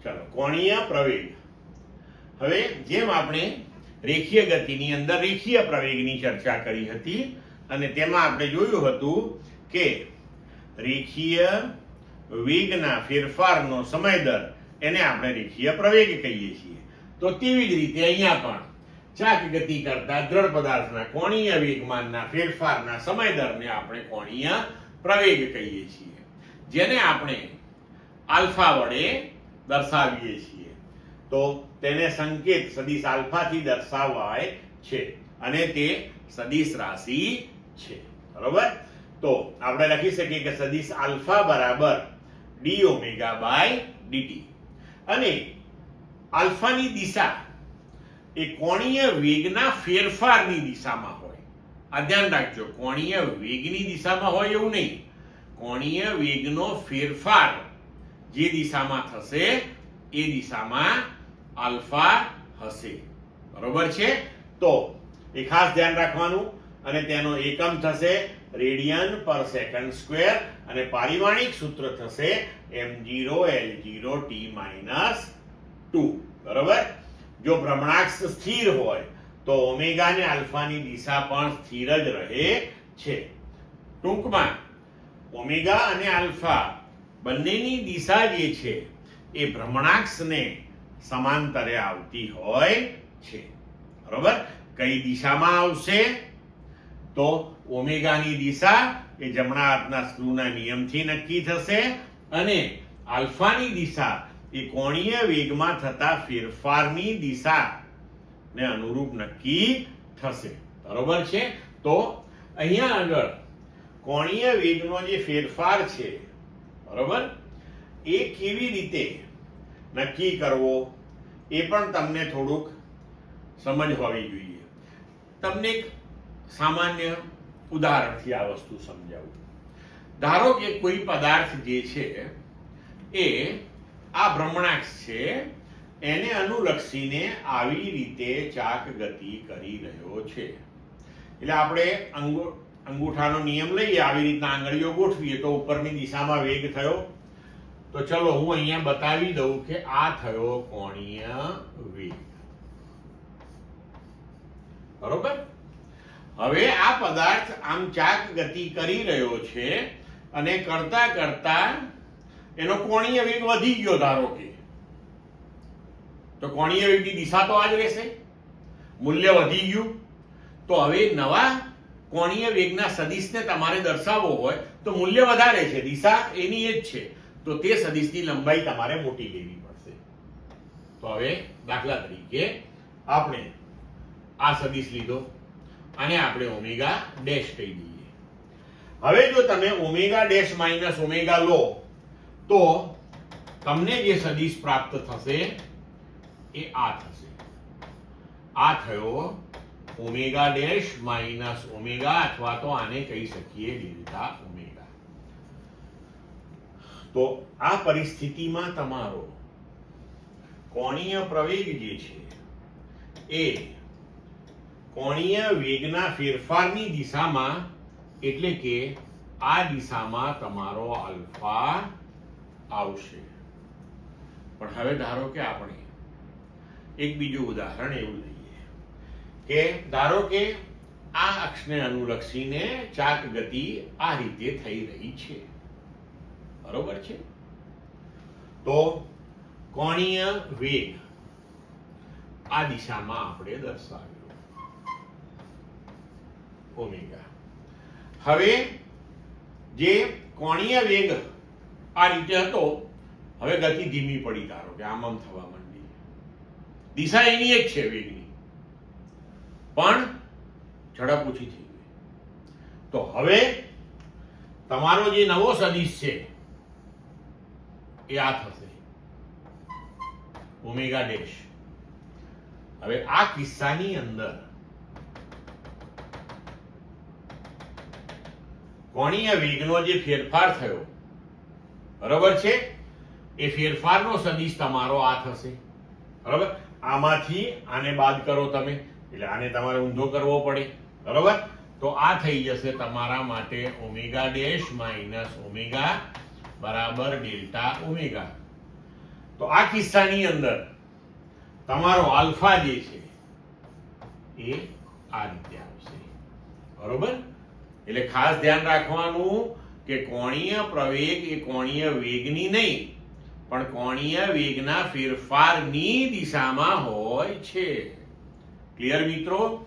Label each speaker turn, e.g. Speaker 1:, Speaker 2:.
Speaker 1: ચાલો, કોણીય પ્રવેગ. હવે જેમ આપણે રેખીય ગતિની અંદર રેખીય પ્રવેગની ચર્ચા કરી હતી અને તેમાં આપણે જોયું હતું કે રેખીય વેગના ફેરફારનો સમય દર એને આપણે રેખીય પ્રવેગ કહીએ છીએ. તો તેવી જ રીતે અહીંયા પણ ચાક ગતિ કરતા દ્રઢ પદાર્થના કોણીય વેગમાનના ફેરફારના સમય દરને આપણે કોણીય પ્રવેગ કહીએ છીએ, જેને આપણે આલ્ફા વડે દર્શાવીએ છીએ. તો તેને સંકેત સદિશ આલ્ફાથી દર્શાવાય છે અને તે સદિશ રાશિ છે. બરોબર? તો આપણે લખી શકીએ કે સદિશ આલ્ફા બરાબર ડી ઓમેગા બાય ડીટી. અને આલ્ફાની દિશા એ કોણીય વેગના ફેરફારની દિશામાં હોય. આ ધ્યાન રાખજો, કોણીય વેગની દિશામાં હોય એવું નહીં. કોણીય વેગનો ફેરફાર જે દિશામાં થશે એ દિશામાં આલ્ફા હશે. બરોબર છે? તો એ ખાસ ધ્યાન રાખવાનું. અને તેનો એકમ થશે રેડિયન પર સેકન્ડ સ્ક્વેર અને પારિમાણિક સૂત્ર થશે m0L0t-2. બરોબર? જો ભ્રમણાક્ષ સ્થિર હોય તો ઓમેગા અને આલ્ફાની દિશા પણ સ્થિર જ રહે છે. ટૂંકમાં ઓમેગા અને આલ્ફા બંનેની દિશા જે છે એ ભ્રમણાક્ષને સમાંતરે આવતી હોય છે. બરોબર? કઈ દિશામાં આવશે? તો ઓમેગાની દિશા એ જમણા હાથના સ્ક્રૂના નિયમથી નક્કી થશે અને આલ્ફાની દિશા એ કોણીય વેગમાં થતા ફેરફારની દિશાને અનુરૂપ નક્કી થશે. બરોબર છે? તો અહીંયા આગળ કોણીય વેગનો જે ફેરફાર છે, બરોબર, એ કેવી રીતે નક્કી કરવો એ પણ તમને થોડુંક સમજ હોવી જોઈએ. તમને એક સામાન્ય ઉદાહરણથી આ વસ્તુ સમજાવું. ધારો કે કોઈ પદાર્થ જે છે એ આ ભ્રમણાક્ષ છે એને અનુલક્ષીને આવી રીતે ચાક ગતિ કરી રહ્યો છે. એટલે આપણે અંગૂઠાનો નિયમ લઈએ, આવી રીતના આંગળીઓ ગોઠવીએ તો ઉપરની દિશામાં વેગ થયો. તો ચલો હું અહીંયા બતાવી દઉં કે આ થયો કોણીય વેગ. બરોબર? હવે આ પદાર્થ આમ ચાક ગતિ કરી રહ્યો છે અને કરતા કરતા એનો કોણીય વેગ વધી ગયો ધારો કે, તો કોણીય વેગની દિશા તો આ જ રહેશે. મૂલ્ય વધી ગયું. તો હવે નવા કોણીય વેગના સદિશને તમારે દર્શાવવો હોય તો મૂલ્ય વધારે છે, દિશા એની એ જ છે, તો તે સદિશની લંબાઈ તમારે મોટી લેવી પડશે. તો હવે દાખલા તરીકે આપણે આ સદિશ લીધો અને આપણે ઓમેગા ડેશ કહી દઈએ. હવે જો તમે ઓમેગા ડેશ માઇનસ ઓમેગા લો તો તમને જે સદિશ પ્રાપ્ત થશે એ આ થશે. આ થયો ઓમેગા ડેશ માઇનસ ઓમેગા, અથવા તો આને કહી શકીએ ડેલ્ટા ઓમેગા. તો આ પરિસ્થિતિમાં તમારો કોણીય પ્રવેગ જે છે એ કોણીય વેગના ફેરફારની દિશામાં, એટલે કે આ દિશામાં તમારો આલ્ફા આવશે. પણ હવે ધારો કે આપણે એક બીજું ઉદાહરણ એવું લઈએ કે ધારો કે આ અક્ષને અનુલક્ષીને ચાક ગતિ આ રીતે થઈ રહી છે. બરોબર છે? તો કોણીય વેગ આ દિશામાં આપણે દર્શાવ્યો ઓમેગા. હવે જે કોણીય વેગ આ રીતે હતો, હવે ગતિ ધીમી પડી. ધારો કે આમ થવા માંડી. દિશા એની જ છે વેગની, પણ ઝડપ ઓછી થઈ ગઈ. તો હવે તમારો જે નવો સદિશ છે એ આ થશે ઓમેગા ડેશ. હવે આ કિસ્સાની અંદર કોણીય વેગનો જે ફેરફાર થયો, બરોબર છે, એ ફેરફારનો સદિશ તમારો આ થશે. બરોબર? આમાંથી આને બાદ કરો તમે, એટલે આને તમારે ઊંધો કરવો પડે. બરોબર? તો આ થઈ જશે તમારા માટે ઓમેગા ડેશ માઇનસ ઓમેગા બરાબર ડેલ્ટા ઓમેગા. તો આ કિસ્સાની અંદર તમારો આલ્ફા જે છે એ આ રીતે આવશે, બરોબર? એટલે ખાસ ધ્યાન રાખવાનું કે કોણીય પ્રવેગ એ કોણીય વેગની નહીં પણ કોણીય વેગના ફેરફારની દિશામાં હોય છે. ક્લિયર મિત્રો?